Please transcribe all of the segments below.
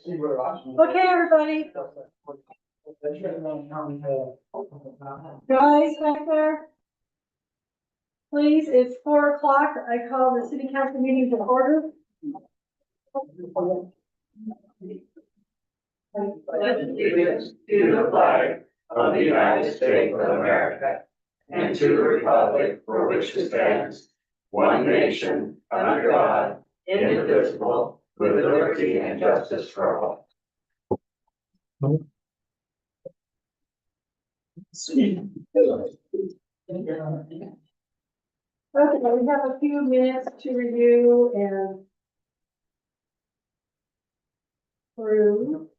Okay, everybody. Guys, back there. Please, it's 4 o'clock. I call the city council meeting to order. Allegiance to the flag of the United States of America and to the republic for which it stands, one nation, under God, indivisible, with liberty and justice for all. Okay, we have a few minutes to review and through.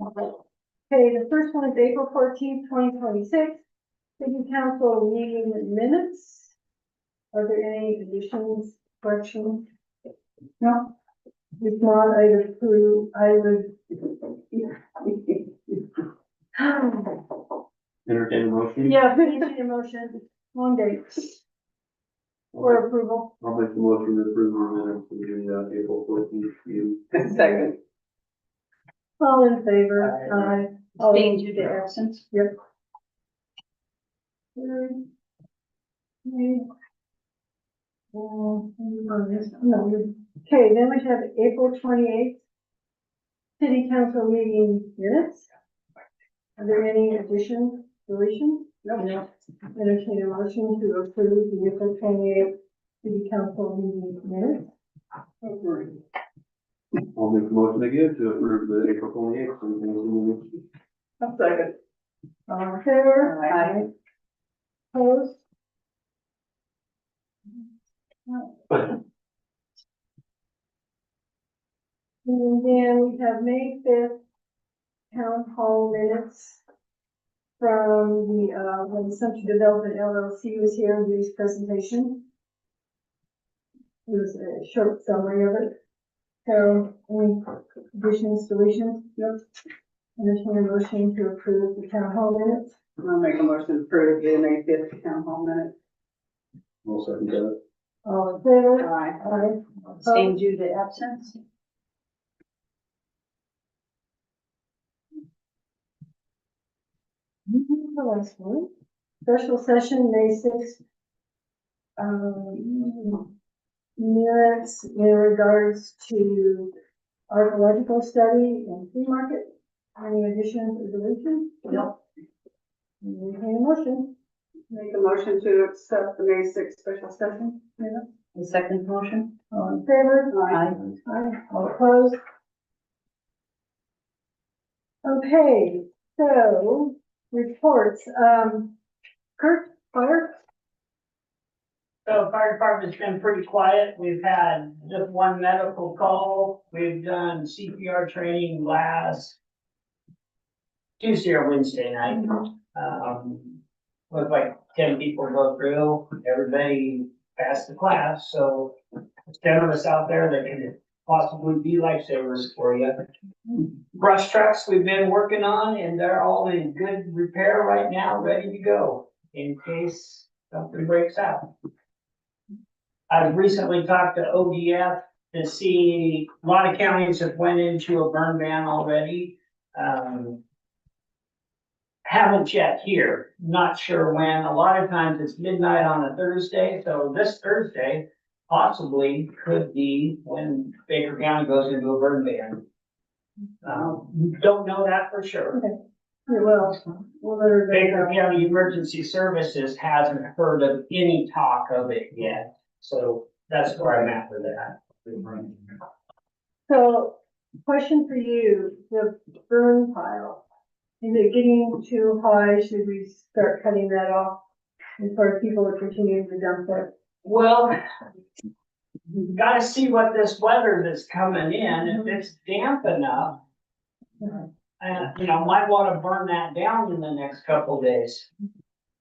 Okay, the first one is April 14th, 2026. City council meeting minutes. Are there any additions, corrections? No. If not, I would approve, Entertain a motion? yeah, entertain a motion, long date for approval. I'll make the motion to approve the minutes of the April 14th meeting. Second. All in favor? Aye. All Staying due to absence. Yep. Okay, then we have April 28th. City council meeting minutes. Are there any additions, deletions? No. Entertain a motion to approve the April 28th city council meeting minutes. I'll make the motion again to approve the April 28th meeting. I'll second. All in favor? Aye. Opposed? And then we have May 5th town hall minutes from the, when Central Development LLC was here and did his presentation. It was a short summary of it. So, any additions, deletions? Yep. Entertain a motion to approve the town hall minutes. I'll make a motion to approve the May 5th town hall minutes. I'll second that. All in favor? Aye. Aye. Staying due to absence. The last one, special session, May 6th. Minutes in regards to archaeological study and flea market. Any additions or deletions? No. Entertain a motion. Make a motion to accept the May 6th special session minutes. The second motion. All in favor? Aye. Aye. All opposed? Okay, so reports, Kurt, fire? So fire department's been pretty quiet. We've had just one medical call. We've done CPR training last Tuesday or Wednesday night. With like 10 people go through, everybody passed the class, so there's 10 of us out there that can possibly be lifesavers for you. Brush trucks we've been working on, and they're all in good repair right now, ready to go in case something breaks out. I've recently talked to ODF to see, a lot of counties have went into a burn ban already. Haven't yet here, not sure when. A lot of times it's midnight on a Thursday, so this Thursday possibly could be when Baker County goes into a burn ban. Don't know that for sure. Yeah, well, we'll let everybody Baker know. County Emergency Services hasn't heard of any talk of it yet, so that's where I'm at with that. So, question for you, the burn pile, is it getting too high? Should we start cutting that off? As far as people are continuing to dump it? Well, you gotta see what this weather that's coming in, if it's damp enough. You know, might wanna burn that down in the next couple of days.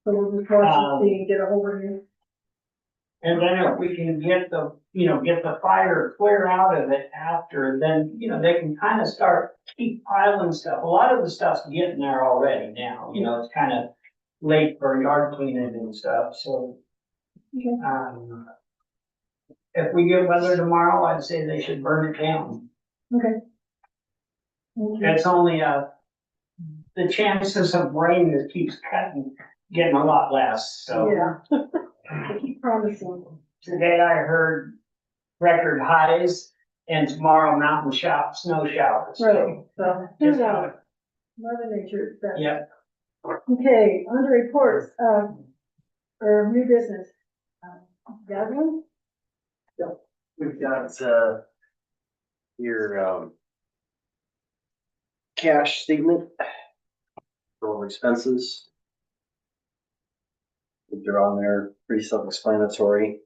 So we'll just watch and see and get a hold of you. And then if we can get the, get the fire clear out of it after, then, they can kind of start keep piling stuff. A lot of the stuff's getting there already now, it's kind of late for yard cleaning and stuff, so. Okay. If we get weather tomorrow, I'd say they should burn it down. Okay. Thank you. It's only, the chances of rain that keeps cutting, getting a lot less, so. Yeah. I keep promising. Today I heard record highs and tomorrow snow showers. Right, so, Just no, Mother Nature, is best. Yep. Okay, under reports, or new business. Gavin? We've got, your, cash statement for expenses. They're on there, pretty self-explanatory.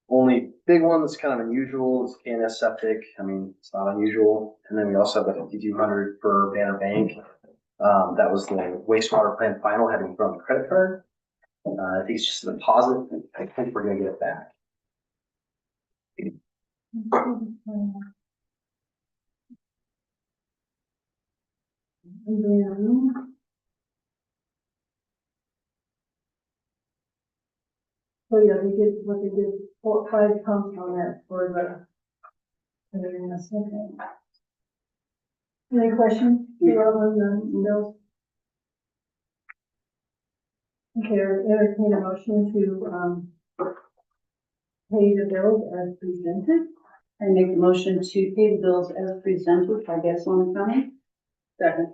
Only big one that's kind of unusual is KNS septic. I mean, it's not unusual. And then we also have the 5,200 for Banner Bank. That was the wastewater plant final having from the credit card. I think it's just a deposit. I think we're gonna get it back. And then. So yeah, they did what they did, 5 pumps on that for the. Okay. Any questions? You're on the bills? Okay, entertain a motion to, pay the bills as presented. I make the motion to pay the bills as presented by Gasolina County. Second.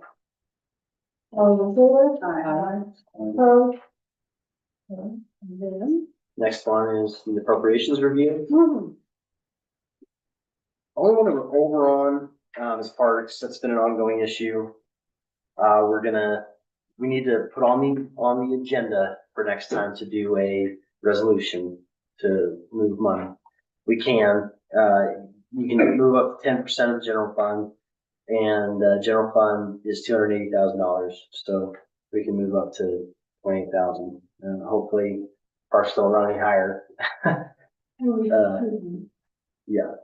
All in favor? Aye. Opposed? Okay, and then, Next one is the appropriations review. hmm, Only one we're over on, is parks. That's been an ongoing issue. We need to put on the agenda for next time to do a resolution to move money. We can, you can move up to 10% of the general fund, and general fund is $280,000. So we can move up to 28,000, and hopefully parks don't run any higher. Yeah.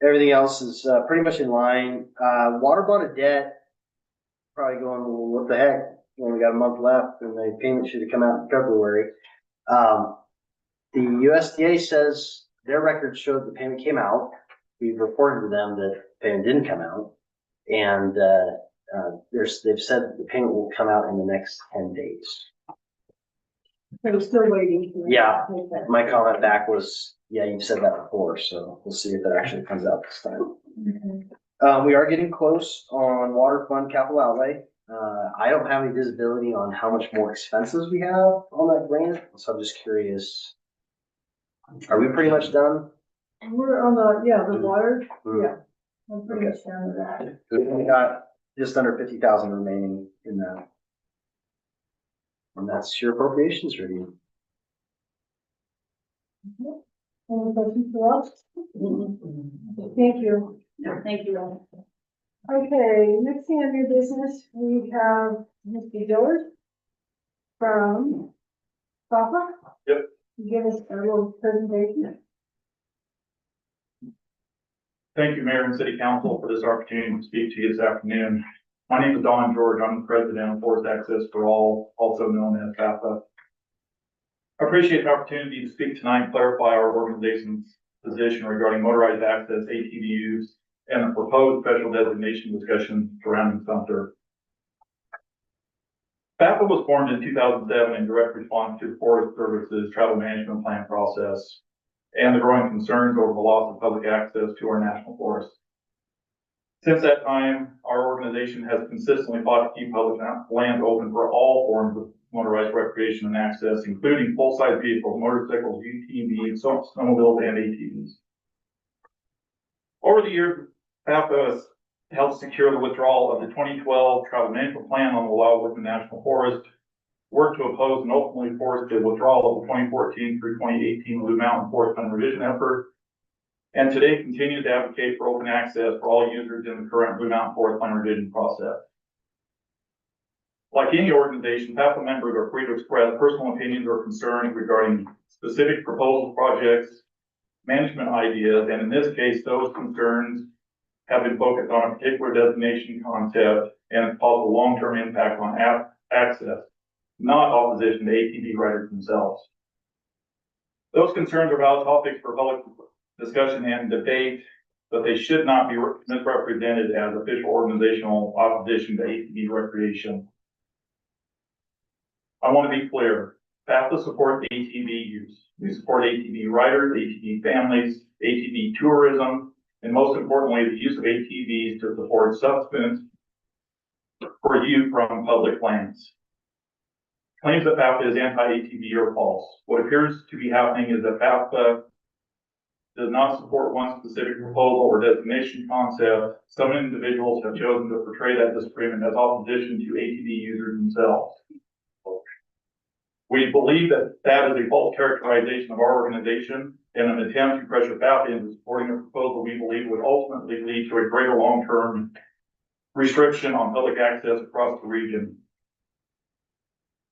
Everything else is pretty much in line. Water bond debt, probably going, well, what the heck? We only got a month left, and the payment should have come out in February. The USDA says their records showed the payment came out. We've reported to them that the payment didn't come out, and they've said that the payment will come out in the next 10 days. we're still waiting. for- Yeah. My comment back was, yeah, you've said that before, so we'll see if that actually comes out this time. Okay. We are getting close on water fund capital outlay. I don't have any visibility on how much more expenses we have on that grant, so I'm just curious. Are we pretty much done? We're on the water, Mm. yeah, I'm pretty Okay. much done with that. We got just under 50,000 remaining in that. And that's your appropriations review. Any questions for us? Thank you. No, thank you all. Okay, next thing on new business, we have Mr. Dillard from Papa. Yep. Give us a little presentation. Thank you, Mayor and City Council, for this opportunity to speak to you this afternoon. My name is Don George. I'm the president of Forest Access for All, also known as FAFSA. I appreciate the opportunity to speak tonight and clarify our organization's position regarding motorized access ATVs and the proposed special designation discussion surrounding Sumter. FAFSA was formed in 2007 in direct response to the Forest Service's travel management plan process and the growing concerns over the loss of public access to our national forests. Since that time, our organization has consistently fought to keep public land open for all forms of motorized recreation and access, including full-size vehicles, motorcycles, UTVs, snowmobiles, and ATVs. Over the years, FAFSA has helped secure the withdrawal of the 2012 travel management plan on the Wildwood National Forest, worked to oppose and ultimately forced the withdrawal of the 2014 through 2018 Blue Mountain Forest Plan revision effort, and today continues to advocate for open access for all users in the current Blue Mountain Forest Plan revision process. Like any organization, FAFSA members are free to express personal opinions or concerns regarding specific proposal projects, management ideas, and in this case, those concerns have been focused on a particular designation concept and its possible long-term impact on access, not opposition to ATV riders themselves. Those concerns are valid topics for public discussion and debate, but they should not be misrepresented as official organizational opposition to ATV recreation. I want to be clear, FAFSA supports ATV use. We support ATV riders, ATV families, ATV tourism, and most importantly, the use of ATVs to support subsistence for youth from public lands. Claims that FAFSA is anti-ATV are false. What appears to be happening is that FAFSA does not support one specific proposal or designation concept. Some individuals have chosen to portray that disagreement as opposition to ATV users themselves. We believe that that is a false characterization of our organization and an attempt to pressure FAFSA into supporting a proposal we believe would ultimately lead to a greater long-term restriction on public access across the region.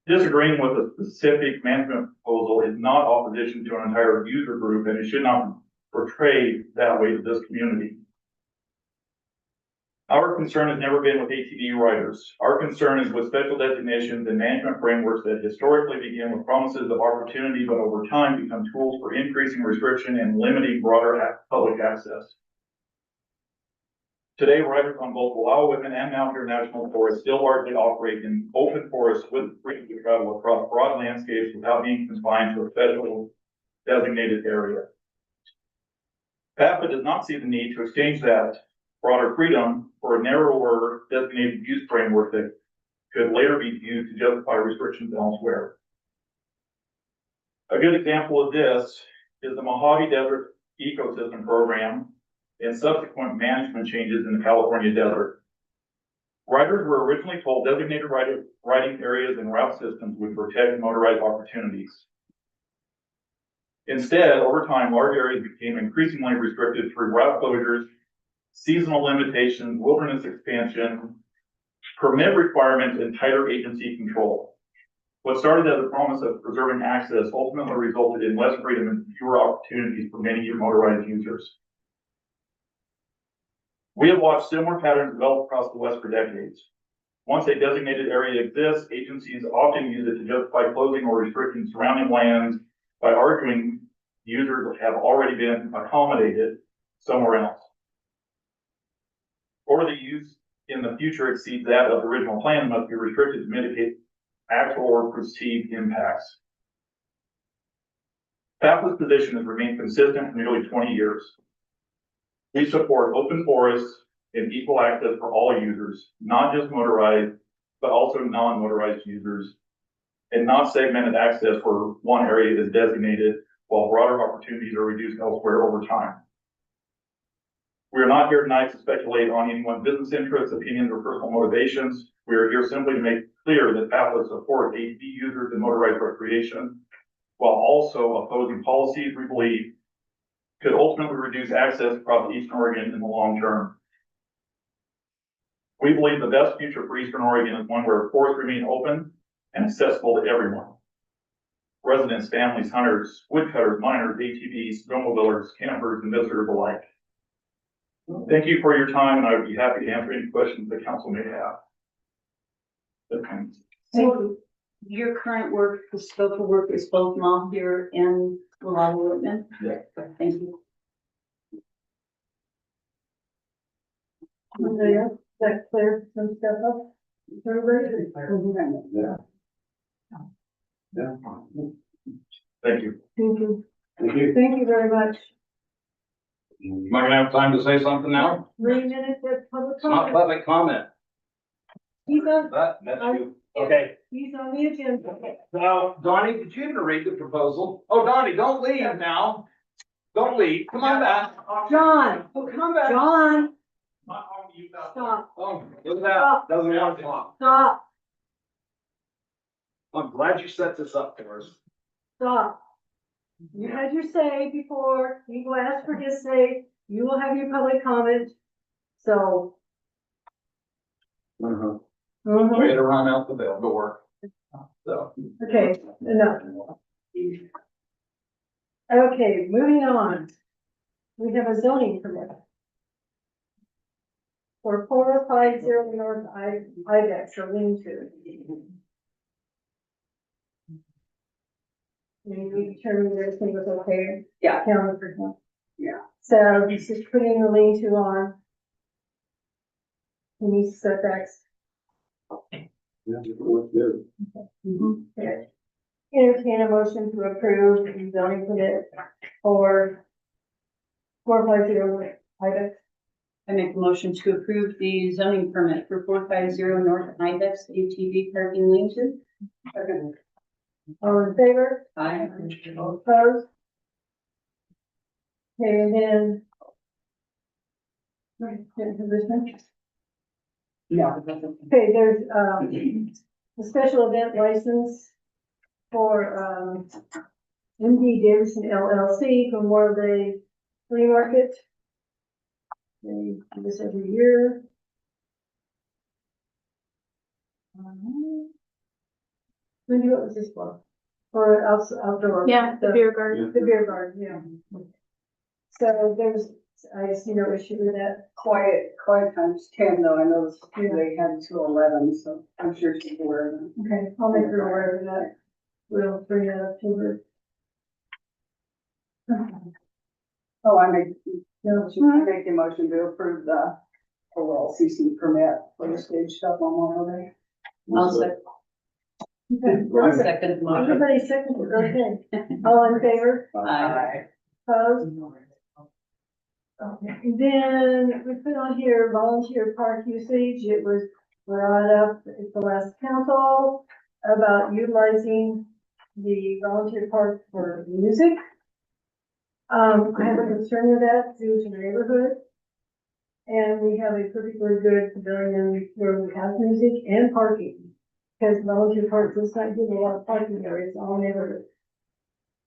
Disagreeing with a specific management proposal is not opposition to an entire user group, and it should not be portrayed that way to this community. Our concern has never been with ATV riders. Our concern is with special designations and management frameworks that historically begin with promises of opportunity, but over time become tools for increasing restriction and limiting broader public access. Today, riders on both Wallowa and Mount Airy National Forest still largely operate in open forests with freedom to travel across broad landscapes without being confined to a federal designated area. FAFSA does not see the need to exchange that broader freedom for a narrower designated use framework that could later be used to justify restrictions elsewhere. A good example of this is the Mojave Desert Ecosystem Program and subsequent management changes in the California desert. Riders were originally told designated riding areas and route systems would protect motorized opportunities. Instead, over time, large areas became increasingly restricted through route closures, seasonal limitations, wilderness expansion, permit requirements, and tighter agency control. What started as a promise of preserving access ultimately resulted in less freedom and fewer opportunities for many motorized users. We have watched similar patterns develop across the West for decades. Once a designated area exists, agencies often use it to justify closing or restricting surrounding lands by arguing users have already been accommodated somewhere else, or the use in the future exceeds that of the original plan and must be restricted to mitigate actual or perceived impacts. FAFSA's position has remained consistent for nearly 20 years. We support open forests and equal access for all users, not just motorized, but also non-motorized users, and not segmented access where one area is designated while broader opportunities are reduced elsewhere over time. We are not here tonight to speculate on anyone's business interests, opinions, or personal motivations. We are here simply to make clear that FAFSA supports ATV users and motorized recreation, while also opposing policies we believe could ultimately reduce access across Eastern Oregon in the long term. We believe the best future for Eastern Oregon is one where forests remain open and accessible to everyone. Residents, families, hunters, woodcutters, miners, ATVs, snowmobilers, campers, and visitors alike. Thank you for your time, and I would be happy to answer any questions the council may have. So your current work, the scope of work is both Mount here and Wallowa Whitman? Yeah. Thank you. Andrea, that clear some stuff up? Everybody? Yeah. Thank you. Thank you. Thank you. Thank you very much. Am I gonna have time to say something now? 3 minutes of public It's not comment. public comment, He's on, that's you. Okay, he's on the agenda. Now, Donnie, did you even read the proposal? Oh, Donnie, don't leave now. Don't leave. Come on back. John, Oh, come back. John, Not talking to you about stop, Oh, look at that. Doesn't want to talk. stop, I'm glad you set this up for us. stop. You had your say before, he will ask for his say, you will have your public comment. So. Way mhm. to run out the door. So. Okay, enough. Okay, moving on. We have a zoning permit. For 4050 North Ibex, or lean to. And we determined that everything was okay. Yeah. Counted for him. Yeah. So this is putting the lean-to on. He needs setbacks. Yeah, it looks good. Okay. Entertain a motion to approve the zoning permit for 450 Ibex. I make a motion to approve the zoning permit for 450 North Ibex ATV parking lean-to. Second. All in favor? Aye. All opposed? Okay, and then. Position. Yeah. Okay, there's, a special event license for, MD Davidson LLC for Memorial Day Flea Market. They do this every year. Wendy, what was this for? For outdoor? Yeah, the beer garden. The beer garden, yeah. So there's, I see no issue with that. Quiet times 10 though, I noticed they had till 11, so I'm sure she's aware of it. Okay, I'll make her aware of that. We'll bring that up to her. Oh, I make the motion to approve the overall CC permit for the stage stuff on Memorial Day. I'll second. Okay. Second motion. Everybody second, okay. All in favor? Aye. Opposed? Okay, and then we put on here volunteer park usage. It was brought up at the last council about utilizing the volunteer park for music. I have a concern with that due to the neighborhood. And we have a particularly good pavilion where we have music and parking. Because volunteer park does not give a lot of parking areas, all neighborhood.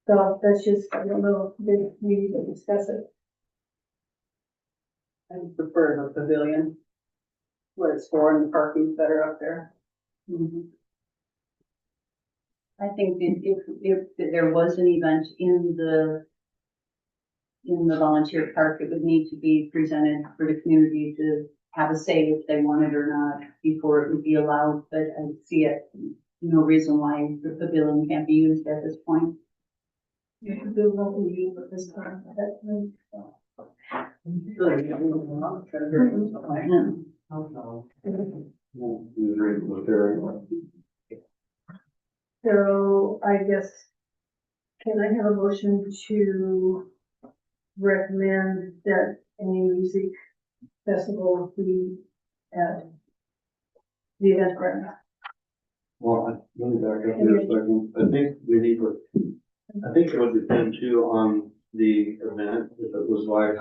So that's just, I don't know, we need to discuss it. I prefer the pavilion. What it's for and the parking's better up there. I think if there was an event in the volunteer park, it would need to be presented for the community to have a say if they want it or not before it would be allowed, but I see it, no reason why the pavilion can't be used at this point. You can do what we use at this time. So I guess, can I have a motion to recommend that any music festival be at the event ground? Well, let me back up here a second. I think we need to, I think it would depend too on the event, if it was like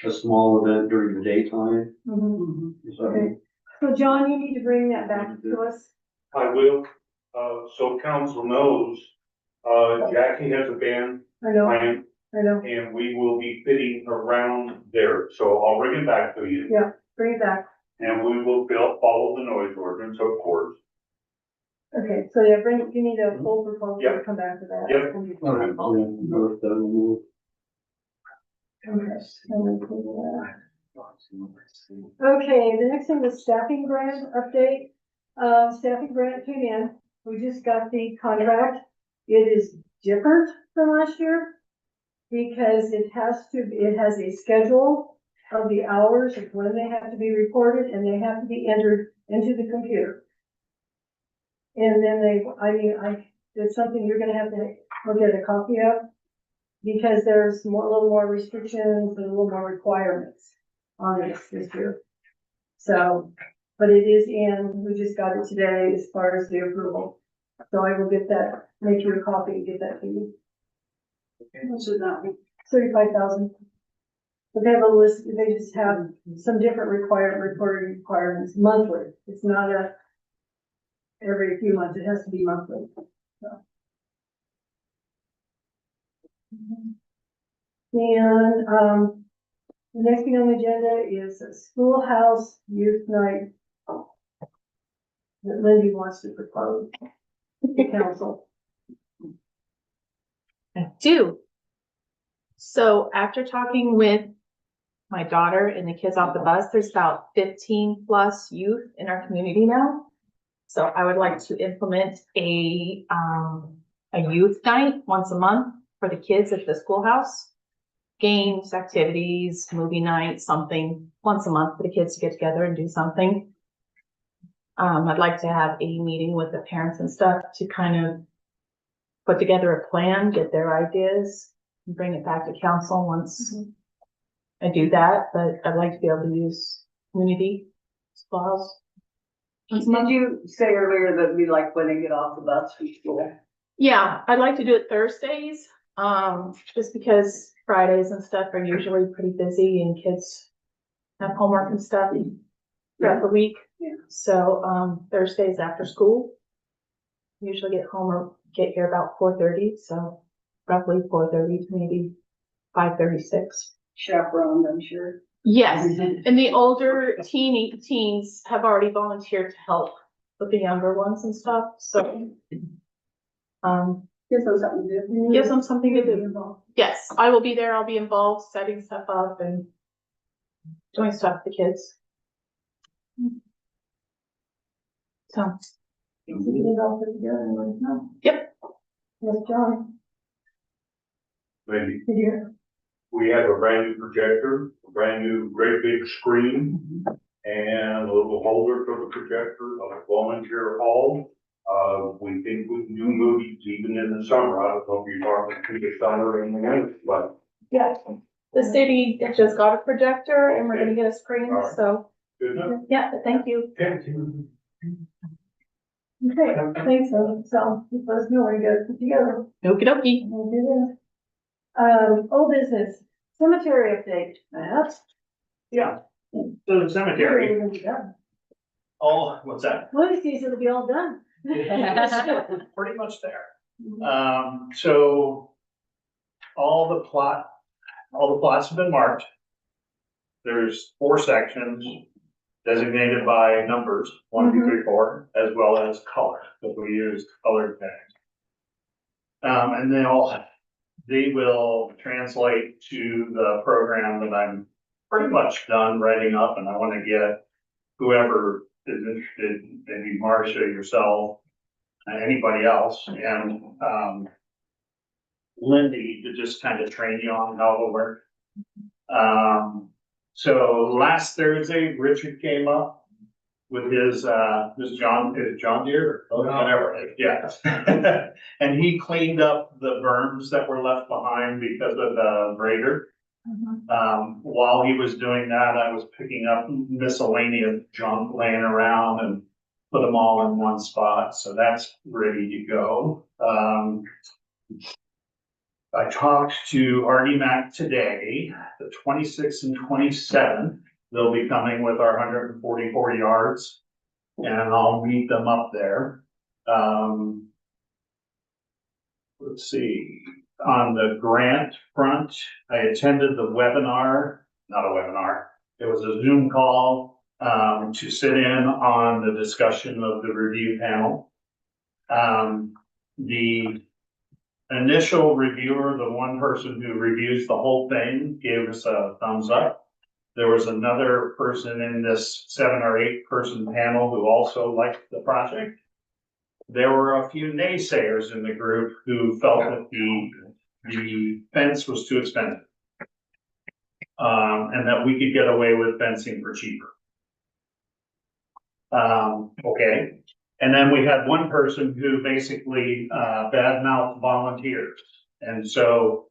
a small event during the daytime. Mhm. So, Okay, so John, you need to bring that back to us. I will, so council knows, Jackie has a band I know, plan, I know, and we will be fitting around there, so I'll bring it back to you. bring it back. And we will follow the noise ordinance, of course. Okay, so yeah, you need a full proposal to Yep. come back to that. Yep. all right, yeah, north, move. Okay, and then pull that. Okay, the next thing is staffing grant update. Staffing grant came in. We just got the contract. It is different from last year because it has a schedule of the hours of when they have to be reported and they have to be entered into the computer. And then it's something you're gonna have to go get a copy of because there's a little more restrictions and a little more requirements on this year. So, but it is we just got it today as far as the approval. So I will get that, make you a copy and get that to you. Which is not, 35,000. But they have a list, they just have some different reporting requirements monthly. It's not every few months, it has to be monthly. So. And, the next thing on the agenda is a schoolhouse youth night that Lindy wants to propose to council. I do. So after talking with my daughter and the kids off the bus, there's about 15 plus youth in our community now. So I would like to implement a a youth night once a month for the kids at the schoolhouse. Games, activities, movie night, something once a month for the kids to get together and do something. I'd like to have a meeting with the parents and stuff to kind of put together a plan, get their ideas, and bring it back to council once I do that, but I'd like to be able to use community spas. Did you say earlier that we like when they get off the bus from school? Yeah, I'd like to do it Thursdays, just because Fridays and stuff are usually pretty busy and kids have homework and stuff throughout the week. Yeah. So, Thursdays after school. Usually get home or get here about 4:30, so roughly 4:30 to maybe 5:36. Chaperoned, I'm sure. Yes, and the older teens have already volunteered to help with the younger ones and stuff, so. Gives them something to do. Gives them something to do. Yes, I will be there. I'll be involved, setting stuff up and doing stuff with the kids. So, We can get it all put together and let us know. yep, Yes, John, Maybe did you? we have a brand new projector, a brand new great big screen, and a little holder for the projector, a volunteer hall. We think we can do movies even in the summer. I don't know if you're talking to the summer and the winter, but yeah. The city just got a projector and we're gonna get a screen, Alright. so, good enough. yeah, thank you. Thank you. Okay, thanks, so let us know when you get it put together. Okey dokey. We'll do that. Old business, cemetery update, Matt. Yeah, so the cemetery, oh, what's that? One of these, it'll be all done. Pretty much there. So all the plots have been marked. There's 4 sections designated by numbers, 1, 2, 3, 4, as well as color, because we use colored tags. And they will translate to the program that I'm pretty much done writing up, and I want to get whoever is interested, maybe Marcia, yourself, anybody else, and Lindy to just kind of train you on how it'll work. So last Thursday, Richard came up with his John Deere, or whatever, yeah. And he cleaned up the berms that were left behind because of the grader. While he was doing that, I was picking up miscellaneous junk laying around and put them all in one spot, so that's ready to go. I talked to Artie Mack today, the 26th and 27th. They'll be coming with our 144 yards, and I'll meet them up there. Let's see, on the grant front, I attended the webinar, not a webinar, it was a Zoom call to sit in on the discussion of the review panel. The initial reviewer, the one person who reviews the whole thing, gave us a thumbs up. There was another person in this 7 or 8 person panel who also liked the project. There were a few naysayers in the group who felt that the fence was too expensive. And that we could get away with fencing for cheaper. Okay. And then we had one person who basically badmouthed volunteers. And so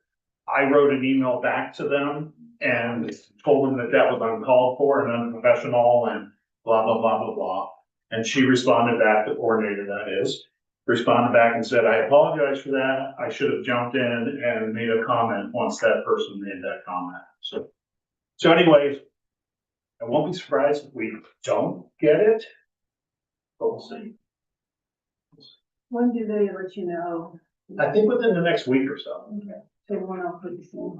I wrote an email back to them and told them that that was uncalled for and unprofessional and blah, blah, blah, blah, blah. And she responded back, the coordinator that is, responded back and said, I apologize for that. I should have jumped in and made a comment once that person made that comment. So anyways, I won't be surprised if we don't get it, but we'll see. When do they let you know? I think within the next week or so. Okay, so we're not pretty soon.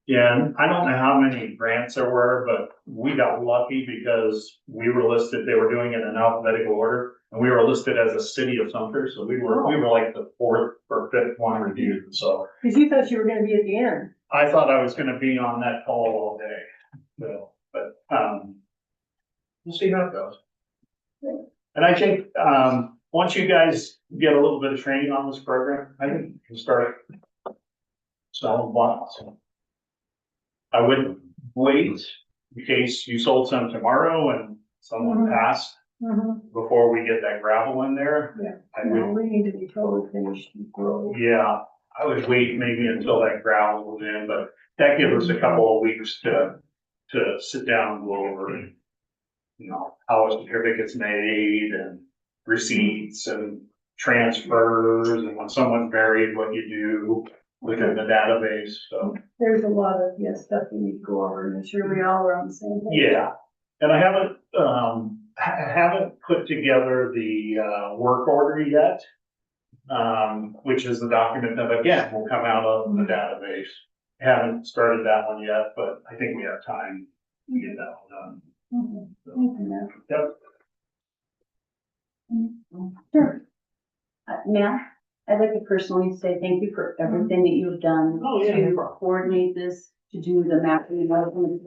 Yeah, and I don't know how many grants there were, but we got lucky because we were listed, they were doing it in alphabetical order, and we were listed as a city of Sumter, so we were like the 4th or 5th one reviewed, so. Cause you thought you were gonna be at the end. I thought I was gonna be on that call all day, so, but, we'll see how it goes. And I think, once you guys get a little bit of training on this program, I think you can start selling lots. I wouldn't wait in case you sold some tomorrow and someone Mhm. passed Mhm. before we get that gravel in there. Yeah. I No, would, we need to be totally finished before. yeah, I would wait maybe until that gravel was in, but that gives us a couple of weeks to sit down and go over and, you know, how a certificate's made and receipts and transfers, and when someone's buried, what you do within the database, so. There's a lot of, yes, stuff we need to go over and ensure we all are on the same page. Yeah, and I haven't put together the, work order yet. Which is the document that again will come out of the database. Haven't started that one yet, but I think we have time to get that one done. Mhm. Thank you, Matt. Yep. Sure. Matt, I'd like to personally say thank you for everything that you've done Oh, yeah, no to problem. coordinate this, to do the mapping and everything.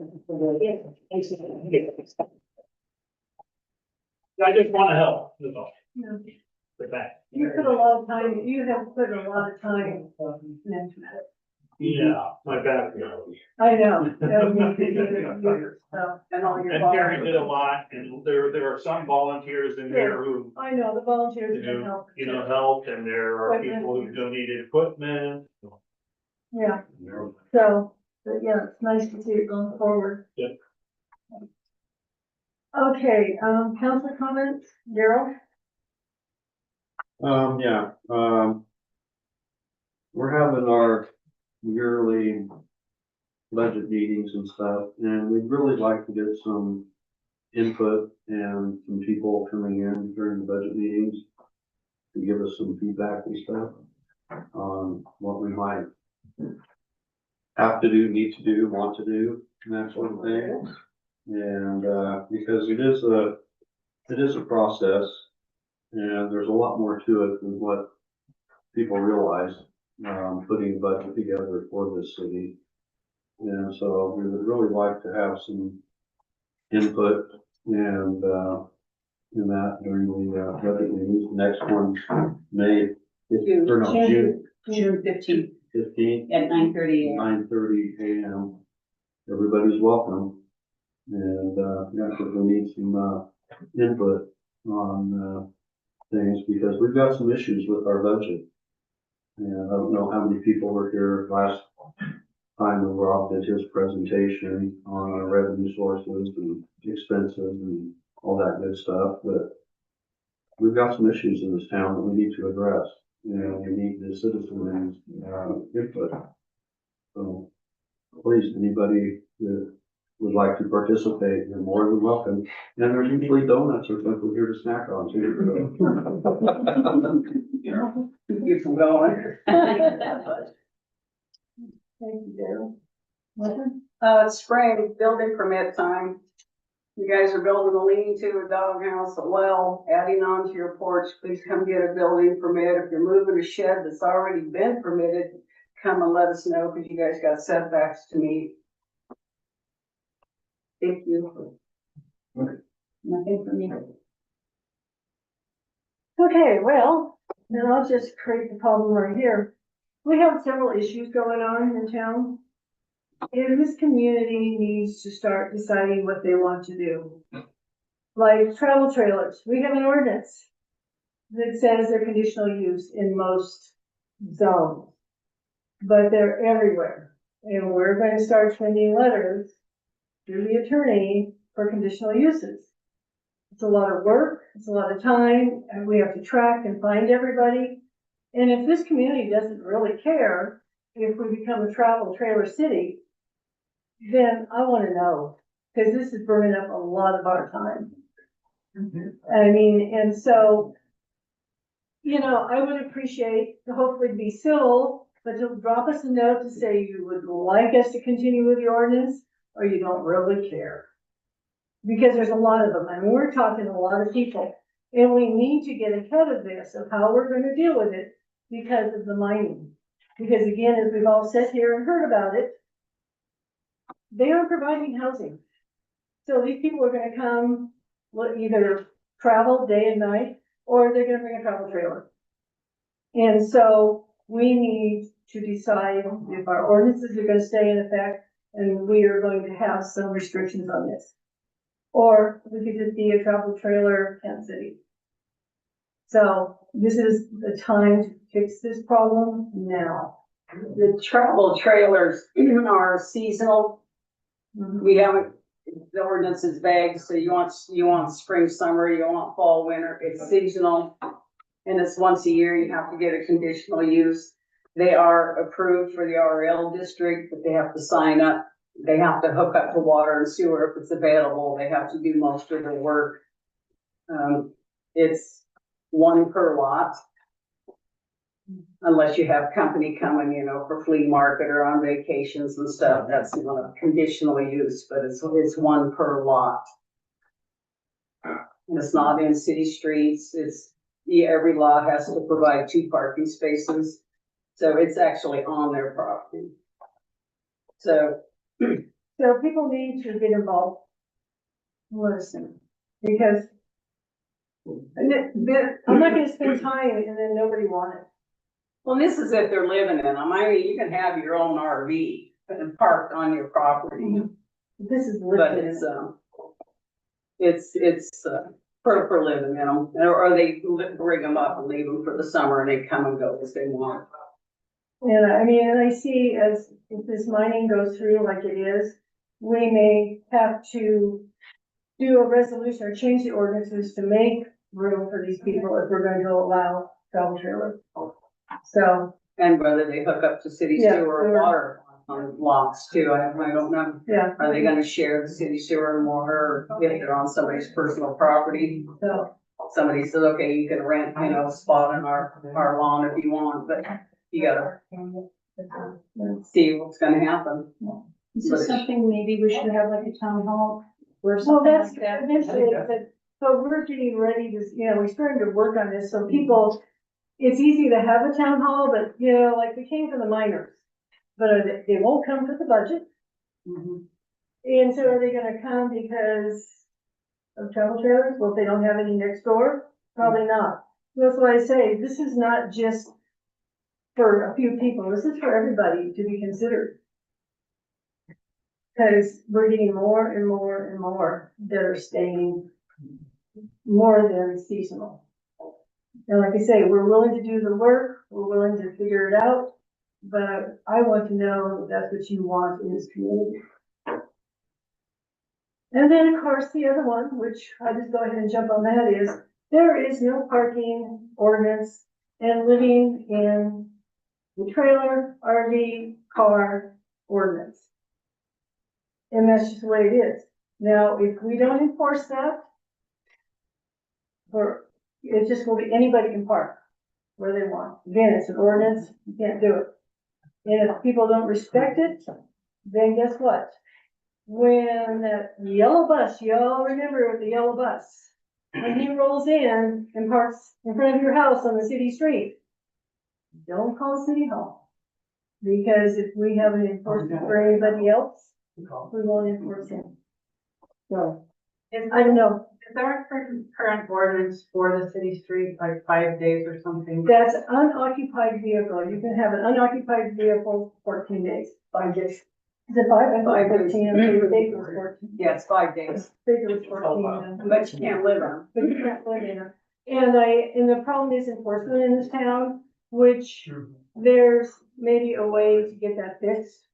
I just wanna help, that's all. Yeah. With that. You put a lot of time, you have put a lot of time into it. Yeah, my bad. I know. That was years, so, and all your And Karen did a volunteers. lot, and there are some volunteers in here who, I know, the volunteers have been helping. you know, helped, and there are people who donated equipment. Yeah, so, but yeah, it's nice to see it going forward. Yep. Okay, council comments, Daryl? Yeah, we're having our yearly budget meetings and stuff, and we'd really like to get some input and some people coming in during the budget meetings to give us some feedback and stuff on what we might have to do, need to do, want to do, and that sort of thing. And, because it is a process, and there's a lot more to it than what people realize, putting a budget together for this city. And so we would really like to have some input and, in that during the budget meetings. The next one's May, or no, June 15th 15th, at 9:30 a.m. 9:30 a.m. Everybody's welcome. And, yeah, 'cause we need some, input on, things, because we've got some issues with our budget. And I don't know how many people were here last time when Rob did his presentation on our revenue sources and expenses and all that good stuff, but we've got some issues in this town that we need to address, and we need the citizens' input. So please, anybody that would like to participate, you're more than welcome. And there's usually donuts or something here to snack on too. Keep from going. Thank you, Daryl. Martha? It's spring, building permit time. You guys are building a lean-to, a doghouse, a well, adding on to your porch, please come get a building permit. If you're moving a shed that's already been permitted, come and let us know, because you guys got setbacks to meet. Thank you. Nothing for me. Okay, well, then I'll just create the problem right here. We have several issues going on in town. And this community needs to start deciding what they want to do. Like travel trailers, we have an ordinance that says they're conditional use in most zones. But they're everywhere, and we're gonna start sending letters to the attorney for conditional uses. It's a lot of work, it's a lot of time, and we have to track and find everybody. And if this community doesn't really care if we become a travel trailer city, then I wanna know, because this is burning up a lot of our time. I mean, and so, you know, I would appreciate to hopefully be civil, but to drop us a note to say you would like us to continue with the ordinance, or you don't really care. Because there's a lot of them, and we're talking to a lot of people, and we need to get ahead of this, of how we're gonna deal with it because of the mining. Because again, as we've all sat here and heard about it, they are providing housing. So these people are gonna come, will either travel day and night, or they're gonna bring a travel trailer. And so we need to decide if our ordinances are gonna stay in effect and we are going to have some restrictions on this. Or we could just be a travel trailer tent city. So this is the time to fix this problem now. The travel trailers are seasonal. We haven't, the ordinance is vague, so you want spring, summer, you want fall, winter, it's seasonal. And it's once a year, you have to get a conditional use. They are approved for the RL district, but they have to sign up. They have to hook up to water and sewer if it's available. They have to do most of the work. It's one per lot. Unless you have company coming, you know, for flea market or on vacations and stuff, that's not a conditional use, but it's one per lot. And it's not in city streets, every lot has to provide 2 parking spaces, so it's actually on their property. So, people need to get involved. Listen, because I'm not gonna spend time and then nobody want it. well, this is if they're living in them. I mean, you can have your own RV and parked on your property, This is but living. it's for living in them, or they bring them up and leave them for the summer and they come and go as they want. And I mean, and I see as if this mining goes through like it is, we may have to do a resolution or change the ordinances to make room for these people if we're going to allow travel trailers. So, And whether they hook up to city Yeah, sewer or sewer. water on lots too, I don't know. yeah, Are they gonna share the city sewer and water, or if they're on somebody's personal property? so, Somebody says, okay, you can rent, you know, a spot on our lawn if you want, but you gotta see what's gonna happen. Is this something maybe we should have like a town hall or so something that's like that? eventually, so we're getting ready to, you know, we're starting to work on this, so people, it's easy to have a town hall, but, you know, like we came from the miners. But they won't come to the budget. And so are they gonna come because of travel trailers? Well, if they don't have any next door, probably not. That's why I say, this is not just for a few people, this is for everybody to be considered. Cause we're getting more and more and more that are staying more than seasonal. And like I say, we're willing to do the work, we're willing to figure it out, but I want to know that that's what you want in this community. And then, of course, the other one, which I just go ahead and jump on that, is there is no parking ordinance and living in the trailer, RV, car ordinance. And that's just the way it is. Now, if we don't enforce that, or it just will be anybody can park where they want. Again, it's an ordinance, you can't do it. And if people don't respect it, then guess what? When that yellow bus, you all remember the yellow bus, when he rolls in and parks in front of your house on the city street, don't call City Hall. Because if we have an enforcement for anybody else, we won't enforce him. So, I don't know, Is there a current ordinance for the city street, like 5 days or something? that's unoccupied vehicle. You can have an unoccupied vehicle 14 days, 5 days. Is it 5? I thought 14, I think it was 14. Yeah, it's 5 days, I think it was 14. but you can't live in them. But you can't live in it. And the problem is enforcement in this town, which there's maybe a way to get that fixed.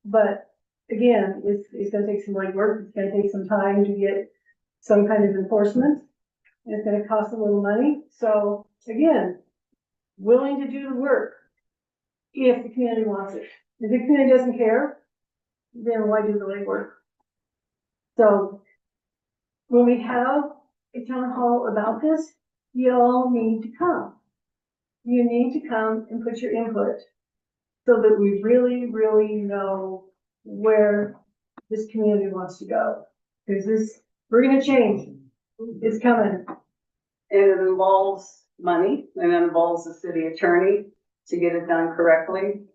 But again, it's gonna take some legwork, it's gonna take some time to get some kind of enforcement. And it's gonna cost a little money, so again, willing to do the work if the community wants it. If the community doesn't care, then why do the legwork? So when we have a town hall about this, you all need to come. You need to come and put your input so that we really, really know where this community wants to go. Because we're gonna change. It's coming. And it involves money, and it involves the city attorney to get it done correctly.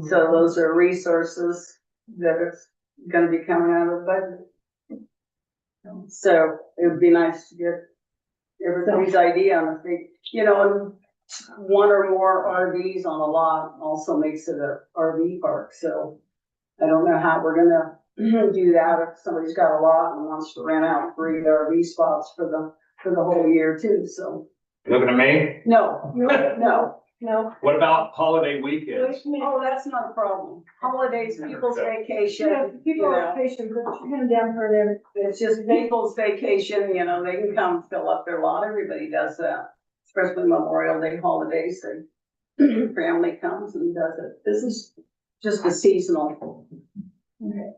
So those are resources that are gonna be coming out of the budget. So it would be nice to get everybody's idea on a big, and one or more RVs on a lot also makes it a RV park, so I don't know how we're gonna do that if somebody's got a lot and wants to rent out 3 RV spots for the whole year too, so. Looking at me? No, no. What about holiday weekends? Oh, that's not a problem. Holidays, people's vacation, Yeah, people you are know. patient, but you're gonna down for them. It's just people's vacation, they can come fill up their lot. Everybody does that. Especially Memorial Day holidays, they family comes and does it. This is just a seasonal. Okay.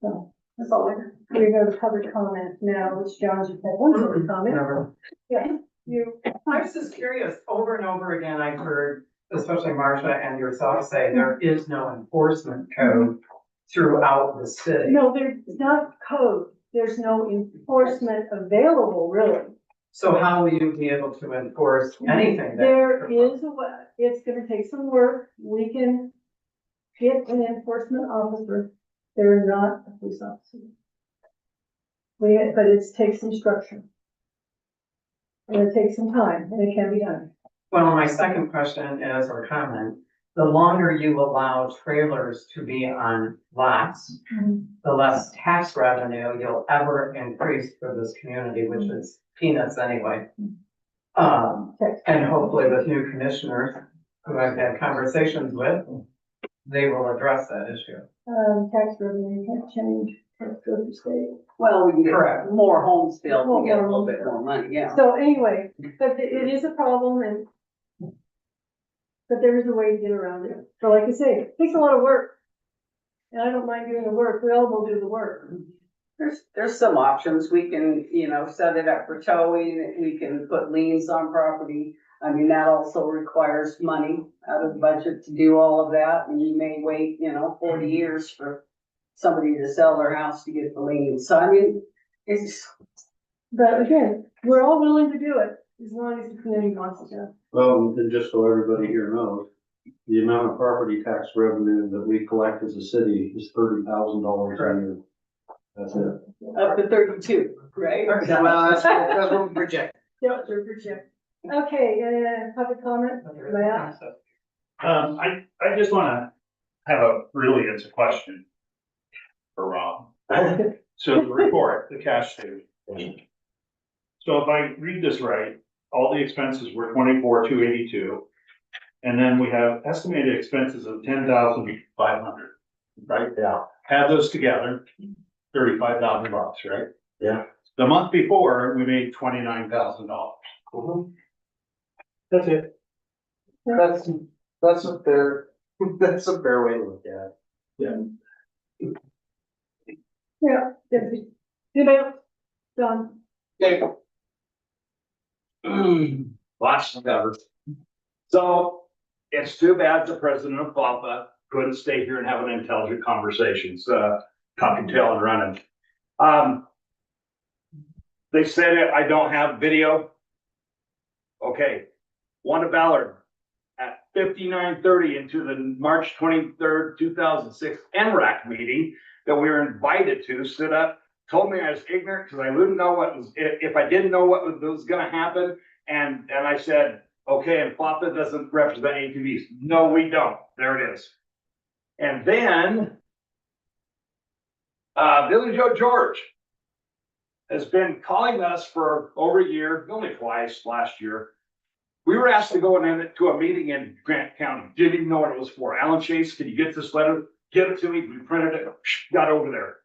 So, That's all I got. we go to public comment now, which John just had one public comment. Never. Yeah, you, I was just curious, over and over again, I've heard, especially Marcia and yourself say there is no enforcement code throughout the city. no, there's not code. There's no enforcement available, really. So how will you be able to enforce anything? that- There is a way, it's gonna take some work. We can get an enforcement officer. They're not a police officer. But it takes some structure. And it takes some time, and it can be done. Well, my second question is, or comment, the longer you allow trailers to be on lots, the less tax revenue you'll ever increase for this community, which is peanuts anyway. And hopefully with new commissioners who I've had conversations with, they will address that issue. Tax revenue can't change, let's go to state. Well, we can Correct. get more homes built, we get a More little homes bit more money, yeah. So anyway, but it is a problem and but there is a way to get around it. So like I say, it takes a lot of work. And I don't mind doing the work, we all will do the work. There's some options. We can, set it up for towing. We can put liens on property. I mean, that also requires money out of the budget to do all of that. And you may wait, 40 years for somebody to sell their house to get the lien. So I mean, But again, we're all willing to do it as long as the community wants it to. Well, and just so everybody here knows, the amount of property tax revenue that we collect as a city is $30,000 a year. That's it. up to 32, right? Well, that's what we project. Yeah, they're project. Okay, public comment, Matt? I just wanna have it's a question for Rob. So the report, the cash statement. So if I read this right, all the expenses were 24,282. And then we have estimated expenses of 10,500, right? Yeah. Add those together, $35,000, right? Yeah. The month before, we made $29,000. That's it. That's a fair, that's a fair way to look at it. Yeah. Debbie. Anybody else? John? Lots of cover. So it's too bad the president of FAFA couldn't stay here and have an intelligent conversation. Talking tail and running. They said I don't have video. Okay, Wanda Ballard at 59:30 into the March 23rd, 2006 NRAC meeting that we were invited to sit up, told me I was ignorant because I didn't know what was, if I didn't know what was gonna happen. And I said, okay, and FAFA doesn't represent ATVs. No, we don't. There it is. And then Billy Joe George has been calling us for over a year, only twice last year. We were asked to go to a meeting in Grant County. Didn't even know what it was for. Alan Chase, can you get this letter? Give it to me. We printed it, got over there.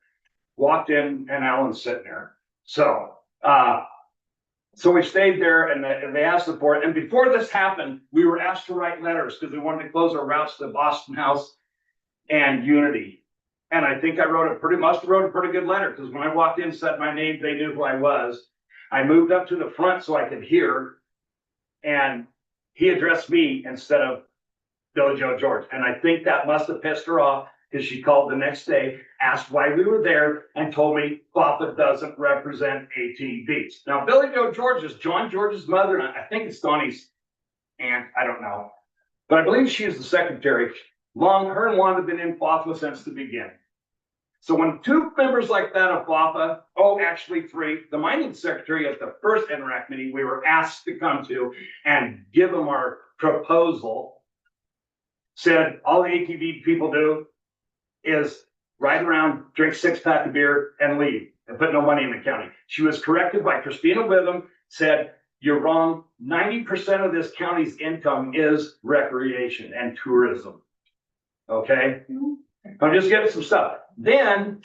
Walked in and Alan's sitting there. So we stayed there and they asked us for it. And before this happened, we were asked to write letters because we wanted to close our routes to Boston House and Unity. And I think I must have wrote a pretty good letter because when I walked in, said my name, they knew who I was. I moved up to the front so I could hear. And he addressed me instead of Billy Joe George. And I think that must have pissed her off because she called the next day, asked why we were there, and told me FAFA doesn't represent ATVs. Now, Billy Joe George is John George's mother, and I think it's Donnie's aunt, I don't know. But I believe she is the secretary. Her and Wanda have been in FAFA since the beginning. So when two members like that of WAPA, actually three, the mining secretary at the first NRAC meeting, we were asked to come to and give them our proposal, said all the ATV people do is ride around, drink 6-pack of beer and leave and put no money in the county. She was corrected by Christina Witham, said, you're wrong. 90% of this county's income is recreation and tourism. Okay? I'm just getting some stuff. Then,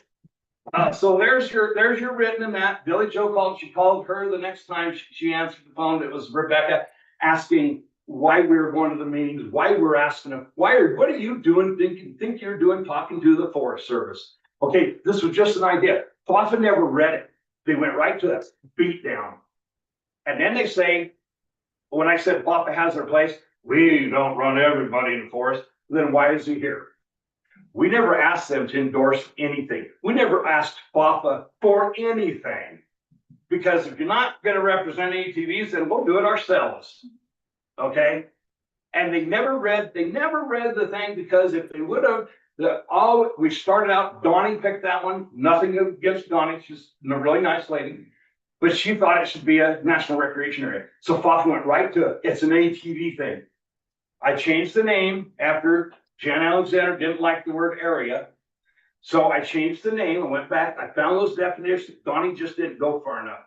so there's your written in that. Billy Joe called. She called her the next time she answered the phone. It was Rebecca asking why we were going to the meetings, why we're asking them, what are you doing? Think you're doing talking to the Forest Service? Okay, this was just an idea. FOFA never read it. They went right to that beat down. And then they say, when I said FOFA has their place, we don't run everybody in the forest. Then why is he here? We never asked them to endorse anything. We never asked FOFA for anything. Because if you're not gonna represent ATVs, then we'll do it ourselves. Okay? And they never read the thing, because if they would have, we started out, Donnie picked that one, nothing against Donnie, she's a really nice lady. But she thought it should be a national recreation area. So FOFA went right to it. It's an ATV thing. I changed the name after Jan Alexander didn't like the word area. So I changed the name and went back. I found those definitions. Donnie just didn't go far enough.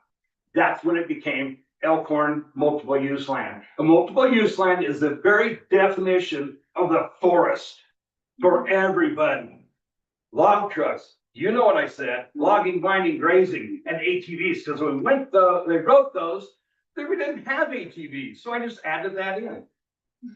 That's when it became Elkhorn multiple use land. A multiple use land is the very definition of the forest for everybody. Log trucks, you know what I said, logging, mining, grazing, and ATVs. Because when they wrote those, we didn't have ATVs. So I just added that in.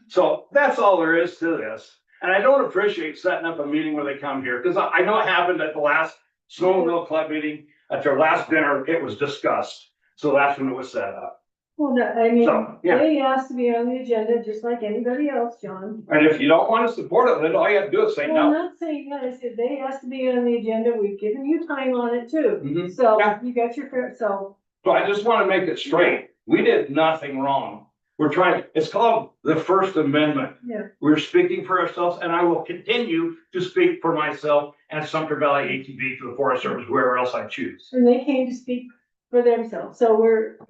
So that's all there is to this. And I don't appreciate setting up a meeting where they come here, because I know it happened at the last Snowmobile Club meeting. At their last dinner, it was discussed. So that's when it was set up. Well, no, I mean, So, yeah. they asked to be on the agenda just like anybody else, John. And if you don't want to support it, then all you have to do is say Well, I'm no. not saying that, I said they asked to be on the agenda, we've given you time on it too. Mhm. So Yeah. you got your fair, so. So I just want to make it straight. We did nothing wrong. We're trying, it's called the First Amendment. Yeah. We're speaking for ourselves, and I will continue to speak for myself and Sumter Valley ATV to the Forest Service, wherever else I choose. And they came to speak for themselves, so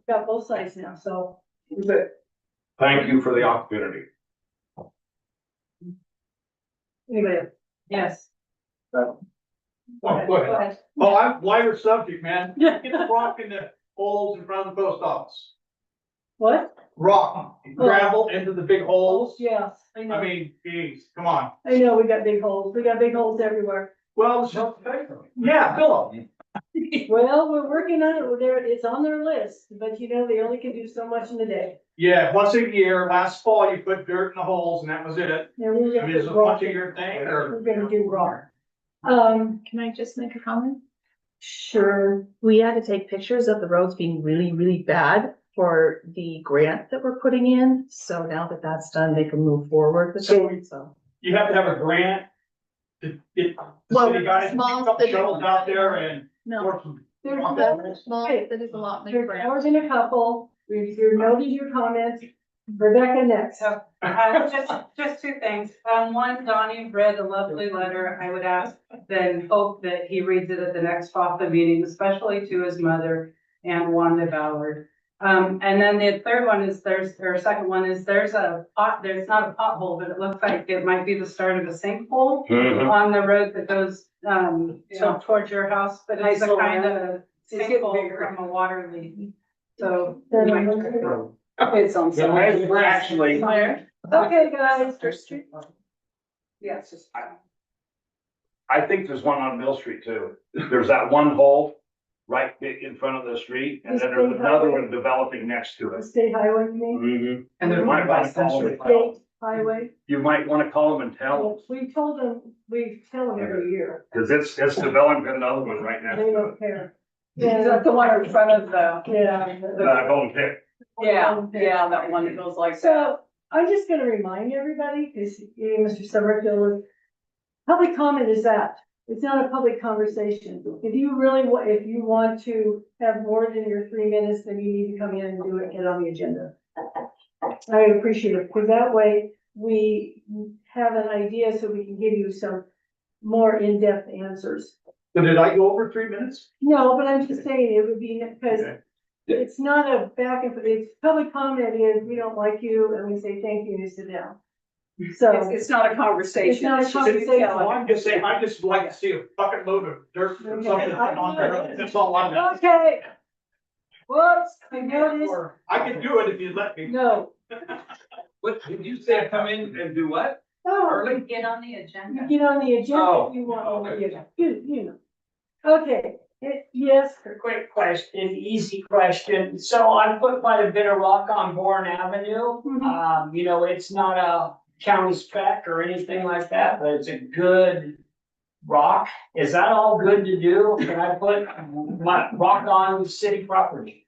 got both sides now, so. We're good. Thank you for the opportunity. Anybody else? Yes. Oh, go ahead. Oh, I'm lighter subject, man. Get the rock in the holes in front of the post office. What? Rock, gravel into the big holes. Yes, I know. I mean, geez, come on. I know, we got big holes. We got big holes everywhere. Well, it's just, yeah, fill them. Well, we're working on it. It's on their list, but you know, they only can do so much in a day. Yeah, once a year, last fall, you put dirt in the holes and that was it. Yeah, we're I gonna mean, is do it rock. once a year thing or? We're gonna do rock. Can I just make a comment? Sure. We had to take pictures of the roads being really, really bad for the grant that we're putting in. So now that that's done, they can move forward with it, so. You have to have a grant to get the Well, city guys, to pick small up city- shovels out there and. No, work some- There's small, Okay. that is a lot. There's hours in a couple. We've noted your comments. Rebecca next. Just two things. One, Donnie read a lovely letter. I would ask, then hope that he reads it at the next FOFA meeting, especially to his mother and Wanda Ballard. And then the third one is second one is there's not a pothole, but it looks like it might be the start of a sinkhole on the road that goes, towards your house, but it's a kind of sinkhole from a water leak. So. It's on. We're actually, Okay, guys. Yeah, it's just. I think there's one on Mill Street too. There's that one hole right in front of the street, and then there's another one developing next to The it. state highway, you mean? And You then might want to call them, State highway. you might want to call them and tell them, We told them, we tell them every year. because it's developing another one right next They to it. don't care. Is that the one in front of the? Yeah. Golden Pit. Yeah, that one that goes like that. So I'm just gonna remind everybody, because Mr. Summerfield, public comment is that. It's not a public conversation. If you want to have more than your 3 minutes, then you need to come in and do it, get on the agenda. I appreciate it, because that way we have an idea so we can give you some more in-depth answers. Did I go over 3 minutes? No, but I'm just saying it would be, because Okay. it's not a back and, it's public comment is, we don't like you, and we say thank you, and you sit down. So, It's not a conversation. It's not a just you conversation. telling Well, I'm just saying, I just like to see a bucket load of dirt or something on there. That's all I'm. okay. Whoops, I noticed, I can do it if you let me. no. What, did you say come in and do what? Oh, Early? Get on the agenda. you get on the agenda Oh, if you want, okay. you know. Okay, yes, A quick question, easy question. So I put quite a bit of rock on Bourne Avenue. Mhm. You know, it's not a county spec or anything like that, but it's a good rock. Is that all good to do? Can I put my rock on city property?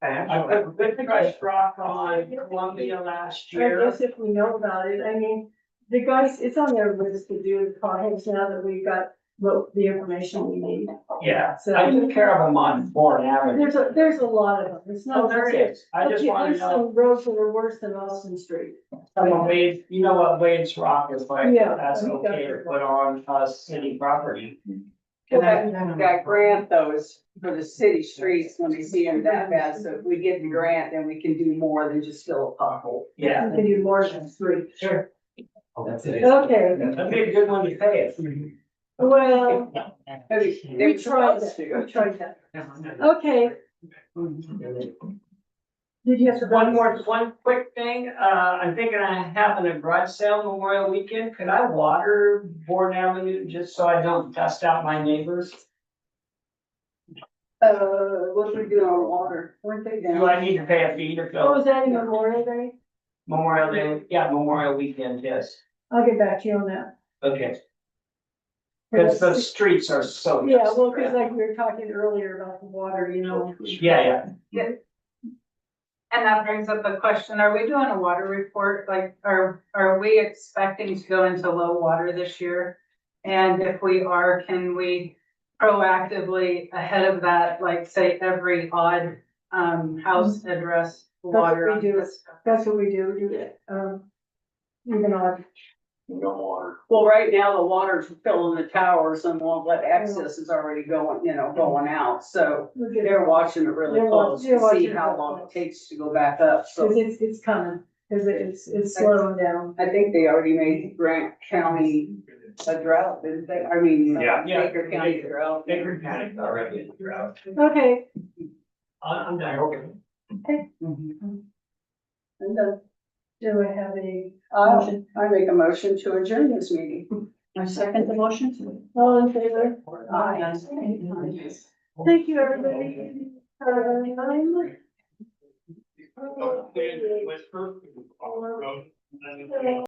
I put good crushed rock on Columbia last I year. guess if we know about it, I mean, the guys, it's on their list to do the potholes now that we've got the information we need. Yeah, So- I took care of them on Bourne Avenue. There's a lot of them, it's not. Oh, there is. I just Okay, wanna there's know. some roads that are worse than Austin Street. Some of Wade's, you know what Wade's Rock is like, Yeah, that's I think okay to that's put on city property. Well, that grant though is for the city streets when they see them that bad, so if we get the grant, then we can do more than just fill a pothole. Yeah. You can do more than three. Sure. That's it. Okay, That'd be a good one to pay it. well, They we were tried supposed that, to. we tried that. Okay, did you have to? One quick thing, I'm thinking of having a garage sale Memorial Weekend, could I water Bourne Avenue just so I don't dust out my neighbors? What do we do on water? Weren't they Do down? I need to pay a fee to What fill was that in Memorial Day? Memorial Day? Yeah, Memorial Weekend, yes, I'll get back to you on that. okay, cause the streets are so. Yeah, well, cause like we were talking earlier about the water, you know. Yeah, And that brings up a question, are we doing a water report? Like, are we expecting to go into low water this year? And if we are, can we proactively ahead of that, like say every odd, house address water? That's what we do. That's what we do, even on, No water. Well, right now, the water's filling the towers and won't let access is already going, going out, so we get they're watching it really They're close they're to see watching how it long it close. takes to go back up, so. cause it's coming, cause it's slowing down. I think they already made Grant County a drought, didn't they? I mean, Yeah. Baker County a drought. Baker County already in the drought. Okay, I'm done. And then, do I have a I make a motion to adjourn this meeting. I second the motion. all in favor? Aye. Thank you, everybody. Time.